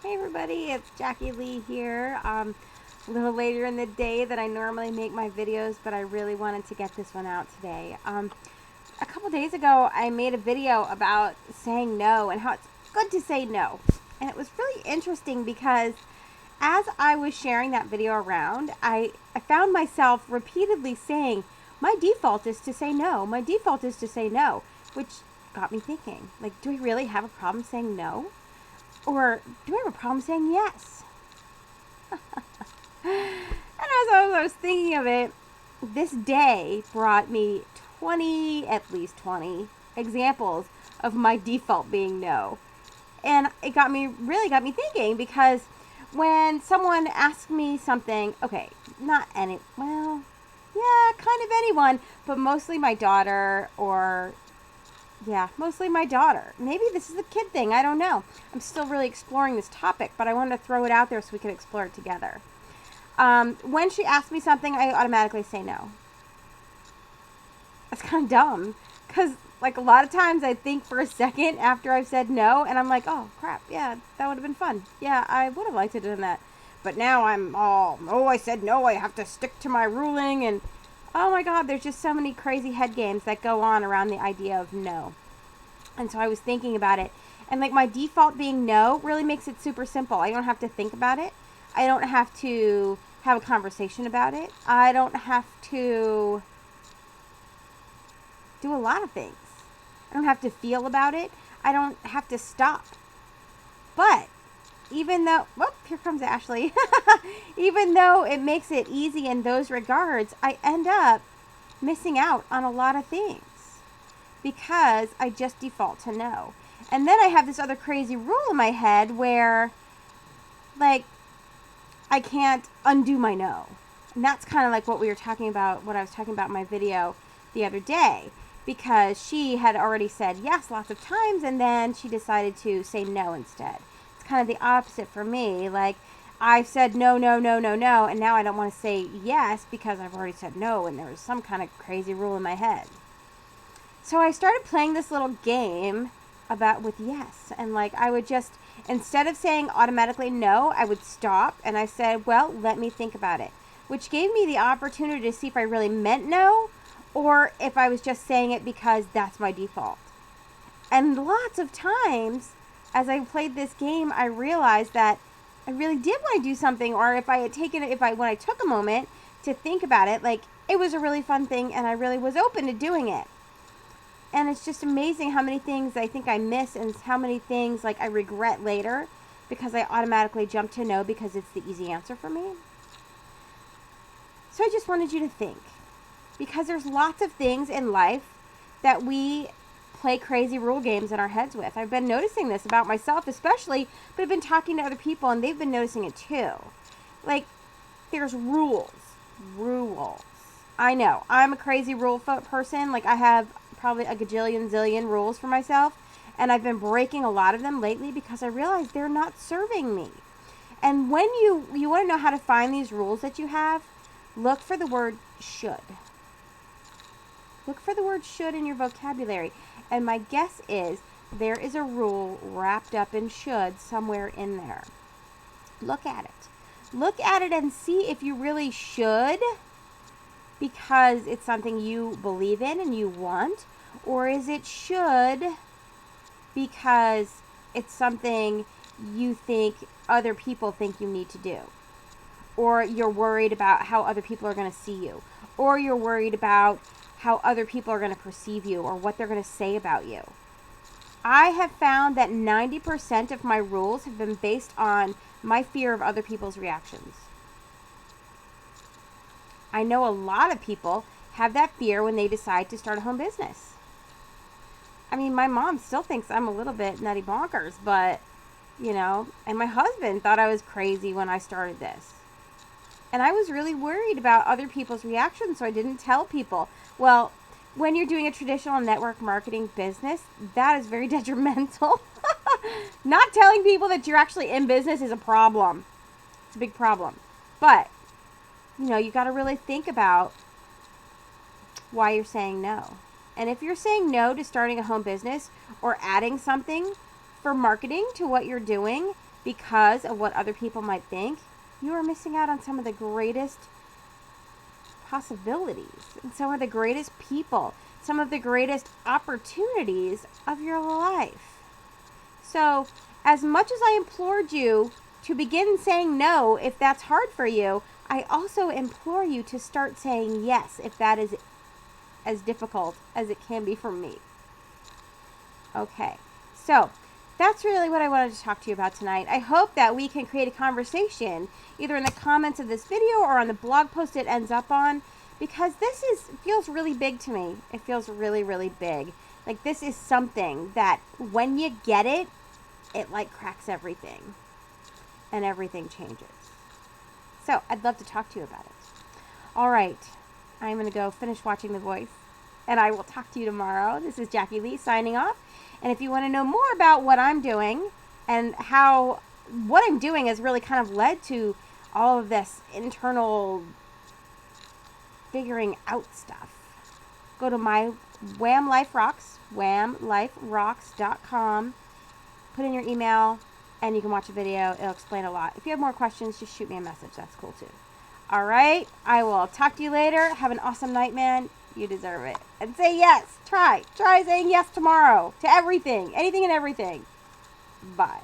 Hey everybody, it's Jackie Lee here. A little later in the day than I normally make my videos, but I really wanted to get this one out today. A couple days ago, I made a video about saying no and how it's good to say no. And it was really interesting because as I was sharing that video around, I found myself repeatedly saying, my default is to say no. My default is to say no, which got me thinking, like, do I really have a problem saying no? Or do I have a problem saying yes? And as I was thinking of it, this day brought me 20, at least 20 examples of my default being no. And it really got me thinking because when someone asks me something, okay, not any, well, yeah, kind of anyone, but mostly my daughter or yeah, mostly my daughter. Maybe this is a kid thing. I don't know. I'm still really exploring this topic, but I wanted to throw it out there so we could explore it together. When she asks me something, I automatically say no. That's kind of dumb because, like, a lot of times I think for a second after I've said no, and I'm like, oh, crap, yeah, that would have been fun. Yeah, I would have liked to have done that. But now I'm all, oh, I said no, I have to stick to my ruling, and oh my God, there's just so many crazy head games that go on around the idea of no. And so I was thinking about it. And like my default being no really makes it super simple. I don't have to think about it. I don't have to have a conversation about it. I don't have to do a lot of things. I don't have to feel about it. I don't have to stop. But even though, whoop, here comes Ashley. Even though it makes it easy in those regards, I end up missing out on a lot of things because I just default to no. And then I have this other crazy rule in my head where, like, I can't undo my no. And that's kind of like what I was talking about in my video the other day. Because she had already said yes lots of times and then she decided to say no instead. It's kind of the opposite for me. Like, I've said no, no, no, no, no, and now I don't want to say yes because I've already said no and there was some kind of crazy rule in my head. So I started playing this little game about with yes, and like I would just, instead of saying automatically no, I would stop and I said, well, let me think about it, which gave me the opportunity to see if I really meant no or if I was just saying it because that's my default. And lots of times as I played this game, I realized that I really did want to do something, or if I had taken it, when I took a moment to think about it, like it was a really fun thing and I really was open to doing it. And it's just amazing how many things I think I miss and how many things like I regret later because I automatically jump to no because it's the easy answer for me. So I just wanted you to think, because there's lots of things in life that we play crazy rule games in our heads with. I've been noticing this about myself especially, but I've been talking to other people and they've been noticing it too. Like, there's rules. Rules. I know. I'm a crazy rule person. Like, I have probably a gajillion, zillion rules for myself. And I've been breaking a lot of them lately because I realize they're not serving me. And when you want to know how to find these rules that you have, look for the word should. Look for the word should in your vocabulary. And my guess is there is a rule wrapped up in should somewhere in there. Look at it. Look at it and see if you really should because it's something you believe in and you want, or is it should because it's something you think other people think you need to do, or you're worried about how other people are going to see you, or you're worried about how other people are going to perceive you or what they're going to say about you. I have found that 90% of my rules have been based on my fear of other people's reactions. I know a lot of people have that fear when they decide to start a home business. I mean, my mom still thinks I'm a little bit nutty bonkers, but, and my husband thought I was crazy when I started this. And I was really worried about other people's reactions, so I didn't tell people. Well, when you're doing a traditional network marketing business, that is very detrimental. Not telling people that you're actually in business is a problem. It's a big problem. But, you got to really think about why you're saying no. And if you're saying no to starting a home business or adding something for marketing to what you're doing, because of what other people might think, you are missing out on some of the greatest possibilities and some of the greatest people, some of the greatest opportunities of your life. So, as much as I implored you to begin saying no if that's hard for you, I also implore you to start saying yes if that is as difficult as it can be for me. Okay, so that's really what I wanted to talk to you about tonight. I hope that we can create a conversation either in the comments of this video or on the blog post it ends up on, because this feels really big to me. It feels really, really big. Like, this is something that when you get it, it like cracks everything and everything changes. So I'd love to talk to you about it. All right, I'm going to go finish watching The Voice, and I will talk to you tomorrow. This is Jackie Lee signing off. And if you want to know more about what I'm doing and how what I'm doing has really kind of led to all of this internal figuring out stuff, go to my Wham Life Rocks, whamliferocks.com, put in your email, and you can watch a video. It'll explain a lot. If you have more questions, just shoot me a message. That's cool too. All right, I will talk to you later. Have an awesome night, man. You deserve it. And say yes. Try saying yes tomorrow to everything, anything and everything. Bye.